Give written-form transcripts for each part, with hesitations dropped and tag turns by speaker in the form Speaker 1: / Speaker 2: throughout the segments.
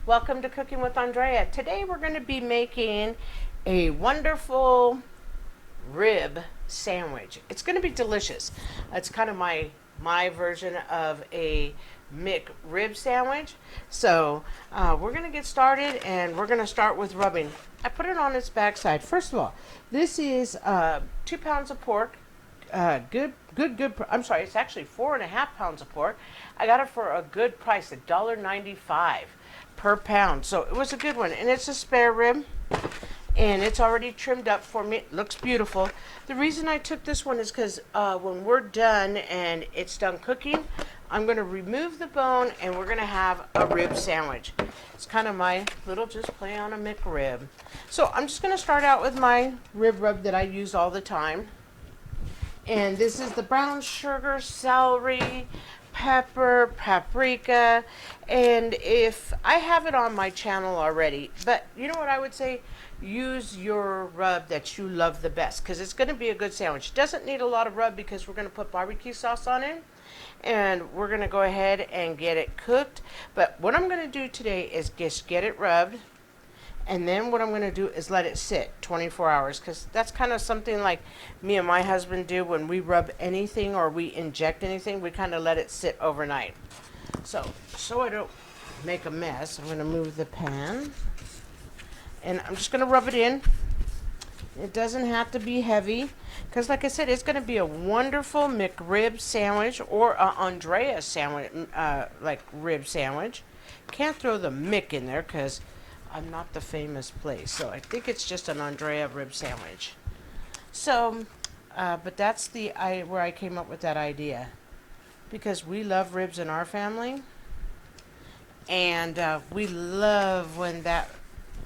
Speaker 1: Welcome to Cooking with Andrea. Today we're going to be making a wonderful rib sandwich. It's going to be delicious. It's kind of my version of a McRib sandwich. So we're going to get started, and we're going to start with rubbing. I put it on its backside. First of all, this is 2 pounds of pork. Good. I'm sorry, it's actually 4.5 pounds of pork. I got it for a good price, $1.95 per pound. So it was a good one, and it's a spare rib, and it's already trimmed up for me. It looks beautiful. The reason I took this one is because when we're done and it's done cooking, I'm going to remove the bone, and we're going to have a rib sandwich. It's kind of my little just play on a McRib. So I'm just going to start out with my rib rub that I use all the time. And this is the brown sugar, celery, pepper, paprika, and if I have it on my channel already, but you know what I would say? Use your rub that you love the best, because it's going to be a good sandwich. It doesn't need a lot of rub because we're going to put barbecue sauce on it, and we're going to go ahead and get it cooked. But what I'm going to do today is just get it rubbed. And then what I'm going to do is let it sit 24 hours, because that's kind of something like me and my husband do when we rub anything or we inject anything. We kind of let it sit overnight. So I don't make a mess, I'm going to move the pan. And I'm just going to rub it in. It doesn't have to be heavy, because like I said, it's going to be a wonderful McRib sandwich, or a Andrea sandwich, like rib sandwich. Can't throw the Mick in there because I'm not the famous place, so I think it's just an Andrea rib sandwich. So, but that's where I came up with that idea, because we love ribs in our family, and we love when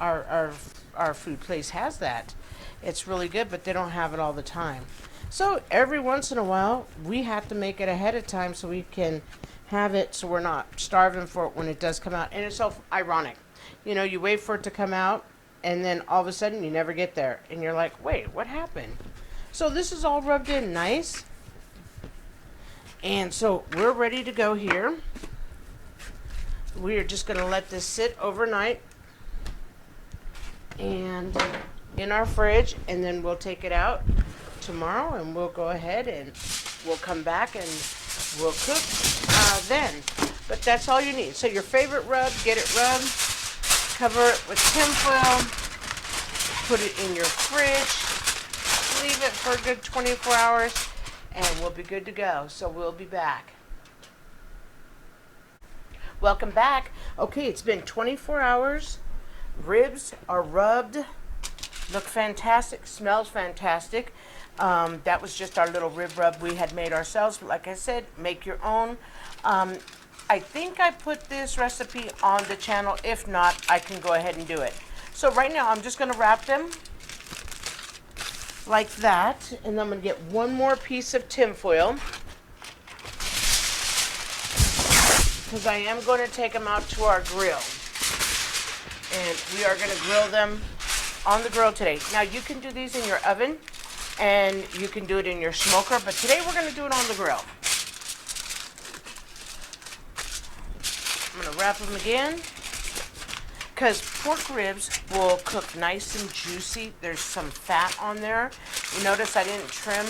Speaker 1: our food place has that. It's really good, but they don't have it all the time. So every once in a while, we have to make it ahead of time so we can have it, so we're not starving for it when it does come out. And it's so ironic. You know, you wait for it to come out, and then all of a sudden you never get there. And you're like, wait, what happened? So this is all rubbed in nice. And so we're ready to go here. We are just going to let this sit overnight and in our fridge, and then we'll take it out tomorrow, and we'll go ahead and we'll come back and we'll cook then. But that's all you need. So your favorite rub, get it rubbed. Cover it with tinfoil, put it in your fridge, leave it for a good 24 hours, and we'll be good to go. So we'll be back. Welcome back. Okay, it's been 24 hours. Ribs are rubbed. Look fantastic. Smells fantastic. That was just our little rib rub we had made ourselves. Like I said, make your own. I think I put this recipe on the channel. If not, I can go ahead and do it. So right now, I'm just going to wrap them like that. And I'm going to get one more piece of tinfoil, because I am going to take them out to our grill. And we are going to grill them on the grill today. Now, you can do these in your oven, and you can do it in your smoker. But today, we're going to do it on the grill. I'm going to wrap them again, because pork ribs will cook nice and juicy. There's some fat on there. You notice I didn't trim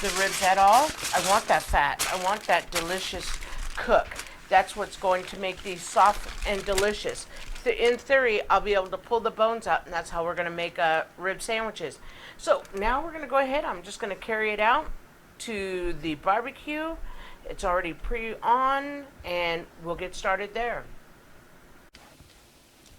Speaker 1: the ribs at all. I want that fat. I want that delicious cook. That's what's going to make these soft and delicious. In theory, I'll be able to pull the bones out, and that's how we're going to make rib sandwiches. So now we're going to go ahead. I'm just going to carry it out to the barbecue. It's already pre-on, and we'll get started there.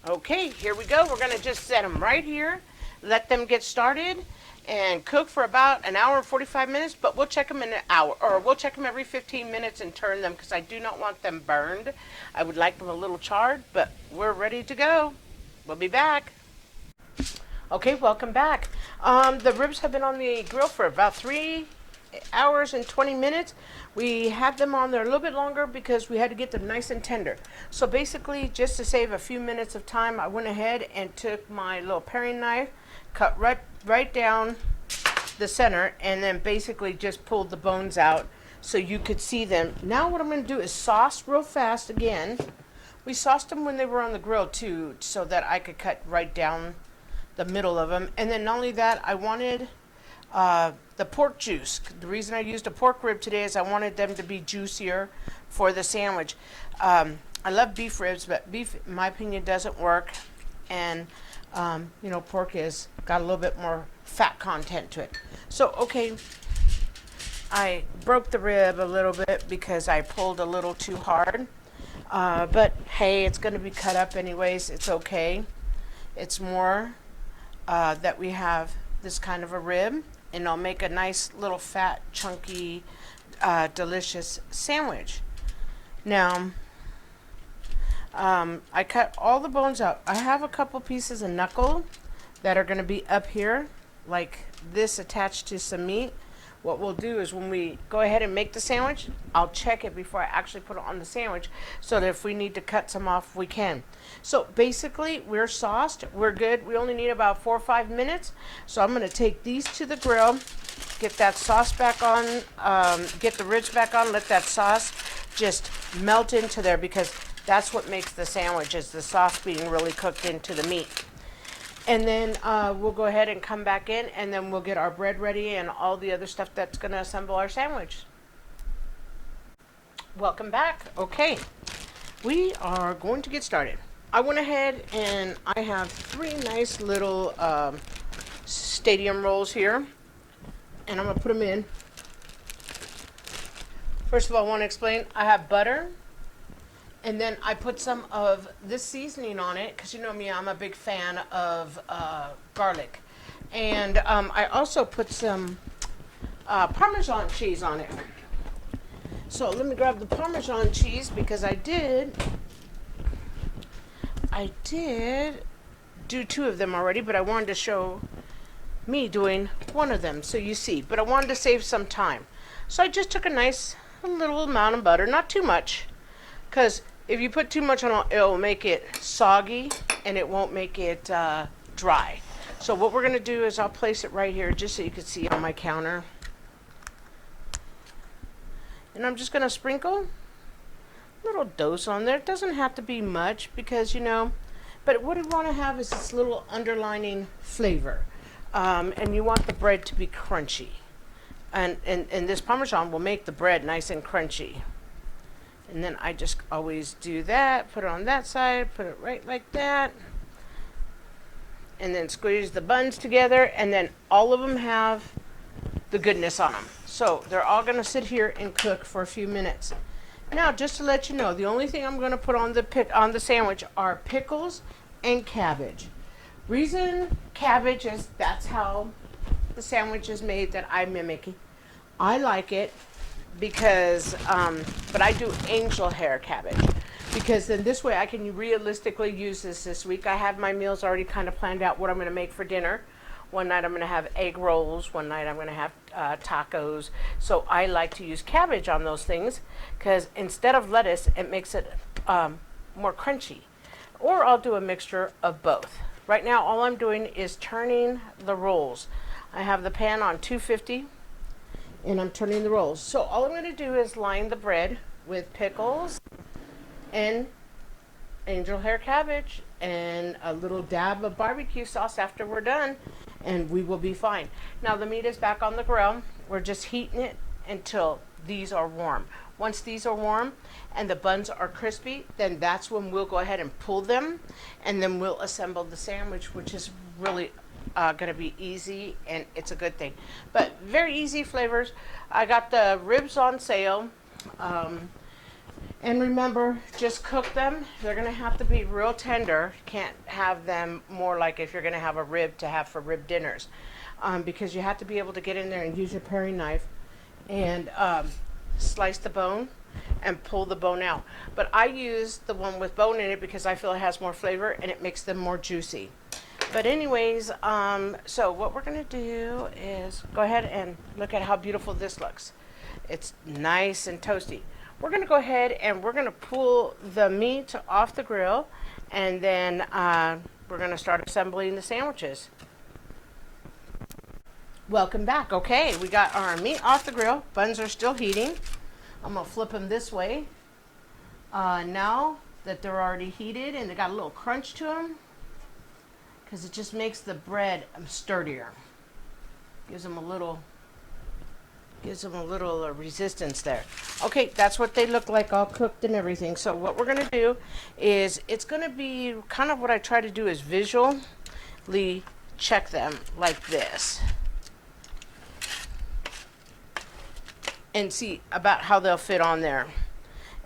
Speaker 1: Okay, here we go. We're going to just set them right here, let them get started, and cook for about an hour and 45 minutes, but we'll check them in an hour, or we'll check them every 15 minutes and turn them, because I do not want them burned. I would like them a little charred, but we're ready to go. We'll be back. Okay, welcome back. The ribs have been on the grill for about 3 hours and 20 minutes. We had them on there a little bit longer because we had to get them nice and tender. So basically, just to save a few minutes of time, I went ahead and took my little paring knife, cut right down the center, and then basically just pulled the bones out so you could see them. Now what I'm going to do is sauce real fast again We sauced them when they were on the grill too, so that I could cut right down the middle of them. And then not only that, I wanted the pork juice. The reason I used a pork rib today is I wanted them to be juicier for the sandwich. I love beef ribs, but beef, in my opinion, doesn't work. And, you know, pork has got a little bit more fat content to it. So, okay, I broke the rib a little bit because I pulled a little too hard. But, hey, it's going to be cut up anyways. It's okay. It's more that we have this kind of a rib, and I'll make a nice little fat, chunky, delicious sandwich. Now, I cut all the bones out. I have a couple pieces of knuckle that are going to be up here, like this, attached to some meat. What we'll do is when we go ahead and make the sandwich, I'll check it before I actually put it on the sandwich, so that if we need to cut some off, we can. So basically, we're sauced. We're good. We only need about 4 or 5 minutes. So I'm going to take these to the grill, get that sauce back on, get the ribs back on, let that sauce just melt into there, because that's what makes the sandwich, is the sauce being really cooked into the meat. And then we'll go ahead and come back in, and then we'll get our bread ready and all the other stuff that's going to assemble our sandwich. Welcome back. Okay, we are going to get started. I went ahead and I have 3 nice little stadium rolls here, and I'm going to put them in. First of all, I want to explain, I have butter. And then I put some of this seasoning on it, because you know me, I'm a big fan of garlic. And I also put some Parmesan cheese on it. So let me grab the Parmesan cheese, because I did do 2 of them already, but I wanted to show me doing 1 of them, so you see. But I wanted to save some time. So I just took a nice little amount of butter, not too much, because if you put too much on, it'll make it soggy and it won't make it dry. So what we're going to do is I'll place it right here just so you can see on my counter. And I'm just going to sprinkle a little dose on there. It doesn't have to be much, because, you know, but what we want to have is this little underlining flavor. And you want the bread to be crunchy. And this Parmesan will make the bread nice and crunchy. And then I just always do that, put it on that side, put it right like that. And then squeeze the buns together, and then all of them have the goodness on them. So they're all going to sit here and cook for a few minutes. Now, just to let you know, the only thing I'm going to put on the sandwich are pickles and cabbage. Reason cabbage is that's how the sandwich is made that I'm mimicking. I like it because, but I do angel hair cabbage, because then this way I can realistically use this week. I have my meals already kind of planned out, what I'm going to make for dinner. One night I'm going to have egg rolls. One night I'm going to have tacos. So I like to use cabbage on those things, because instead of lettuce, it makes it more crunchy. Or I'll do a mixture of both. Right now, all I'm doing is turning the rolls. I have the pan on 250. And I'm turning the rolls. So all I'm going to do is line the bread with pickles and angel hair cabbage and a little dab of barbecue sauce after we're done, and we will be fine. Now the meat is back on the grill. We're just heating it until these are warm. Once these are warm and the buns are crispy, then that's when we'll go ahead and pull them, and then we'll assemble the sandwich, which is really going to be easy, and it's a good thing. But very easy flavors. I got the ribs on sale. And remember, just cook them. They're going to have to be real tender. Can't have them more like if you're going to have a rib to have for rib dinners. Because you have to be able to get in there and use your paring knife and slice the bone and pull the bone out. But I use the one with bone in it because I feel it has more flavor and it makes them more juicy. But anyways, so what we're going to do is go ahead and look at how beautiful this looks. It's nice and toasty. We're going to go ahead and we're going to pull the meat off the grill, and then we're going to start assembling the sandwiches. Welcome back. Okay, we got our meat off the grill. Buns are still heating. I'm going to flip them this way. Now that they're already heated and they got a little crunch to them, because it just makes the bread sturdier. Gives them a little resistance there. Okay, that's what they look like, all cooked and everything. So what we're gonna do is, it's gonna be kind of what I try to do is visually check them like this and see about how they'll fit on there.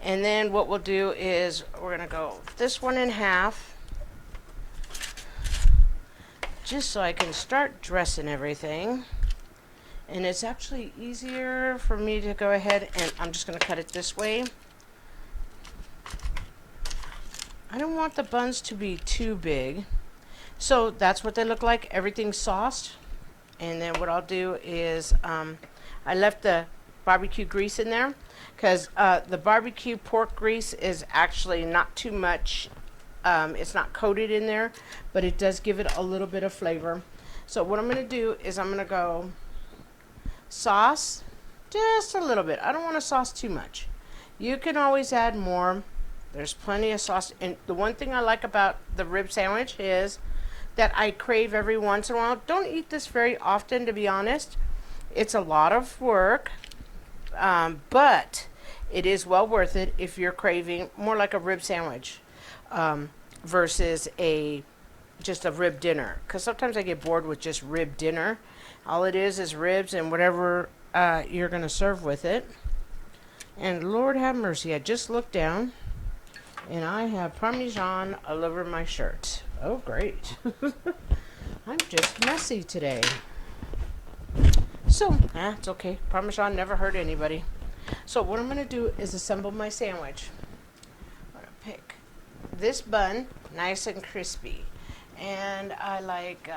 Speaker 1: And then what we'll do is we're gonna go this one in half, just so I can start dressing everything. And it's actually easier for me to go ahead and I'm just going to cut it this way. I don't want the buns to be too big. So that's what they look like. Everything's sauced. And then what I'll do is I left the barbecue grease in there, because the barbecue pork grease is actually not too much. It's not coated in there, but it does give it a little bit of flavor. So what I'm going to do is I'm going to go sauce just a little bit. I don't want to sauce too much. You can always add more. There's plenty of sauce. And the one thing I like about the rib sandwich is that I crave every once in a while. Don't eat this very often, to be honest. It's a lot of work, but it is well worth it if you're craving more like a rib sandwich versus just a rib dinner. Because sometimes I get bored with just rib dinner. All it is ribs and whatever you're going to serve with it. And Lord have mercy, I just looked down and I have parmesan all over my shirt. Oh, great. I'm just messy today. So, it's okay. Parmesan never hurt anybody. So what I'm going to do is assemble my sandwich. I'm going to pick this bun, nice and crispy. And I like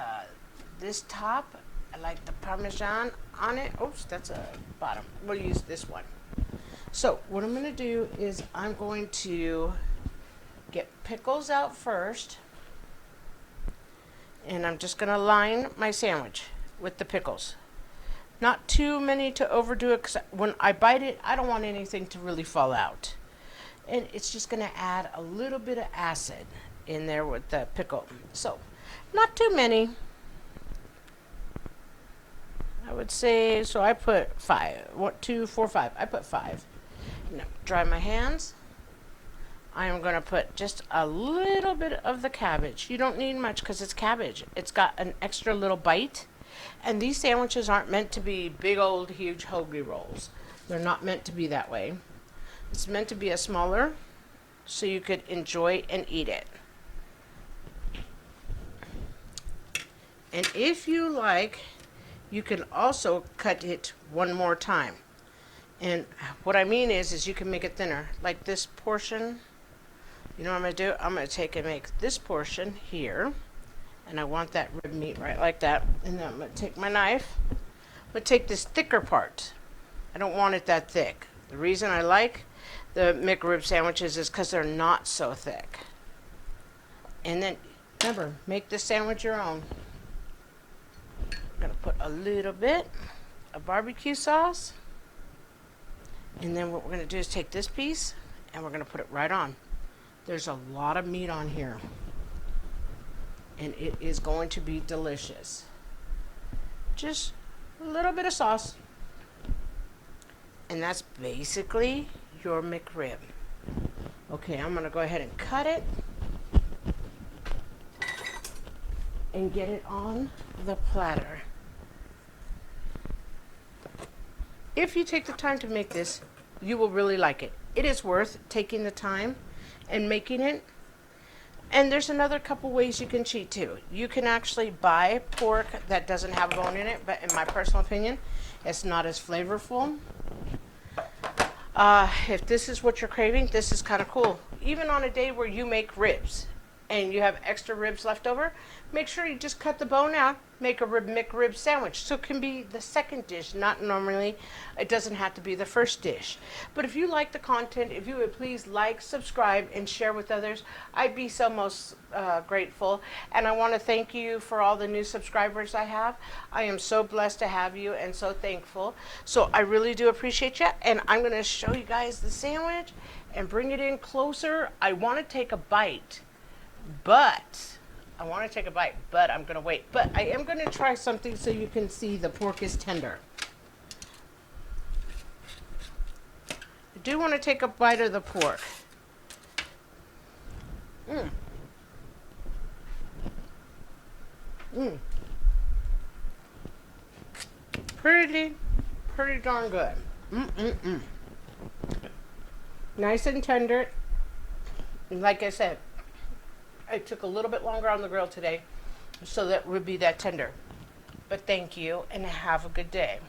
Speaker 1: this top. I like the parmesan on it. Oops, that's a bottom. We'll use this one. So what I'm going to do is I'm going to get pickles out first. And I'm just going to line my sandwich with the pickles. Not too many to overdo it, because when I bite it, I don't want anything to really fall out. And it's just going to add a little bit of acid in there with the pickle. So, not too many. I would say, so I put 5. 1, 2, 4, 5. I put 5. Now, dry my hands. I am going to put just a little bit of the cabbage. You don't need much because it's cabbage. It's got an extra little bite. And these sandwiches aren't meant to be big old huge hoagie rolls. They're not meant to be that way. It's meant to be a smaller so you could enjoy and eat it. And if you like, you can also cut it one more time. And what I mean is you can make it thinner. Like this portion, you know what I'm going to do? I'm going to take and make this portion here. And I want that rib meat right like that. And then I'm going to take my knife. I'm going to take this thicker part. I don't want it that thick. The reason I like the McRib sandwiches is because they're not so thick. And then, remember, make this sandwich your own. I'm going to put a little bit of barbecue sauce. And then what we're going to do is take this piece and we're going to put it right on. There's a lot of meat on here. And it is going to be delicious. Just a little bit of sauce. And that's basically your McRib. Okay, I'm going to go ahead and cut it. And get it on the platter. If you take the time to make this, you will really like it. It is worth taking the time and making it. And there's another couple ways you can cheat too. You can actually buy pork that doesn't have bone in it, but in my personal opinion, it's not as flavorful. If this is what you're craving, this is kind of cool. Even on a day where you make ribs and you have extra ribs left over, make sure you just cut the bone out, make a McRib sandwich. So it can be the second dish, not normally. It doesn't have to be the first dish. But if you like the content, if you would please like, subscribe, and share with others, I'd be so most grateful. And I want to thank you for all the new subscribers I have. I am so blessed to have you and so thankful. So I really do appreciate you. And I'm going to show you guys the sandwich. and bring it in closer. I want to take a bite, but I'm going to wait. But I am going to try something so you can see the pork is tender. I do want to take a bite of the pork. Mmm. Mmm. Pretty darn good. Mmm. Nice and tender. And like I said, I took a little bit longer on the grill today, so that would be that tender. But thank you, and have a good day.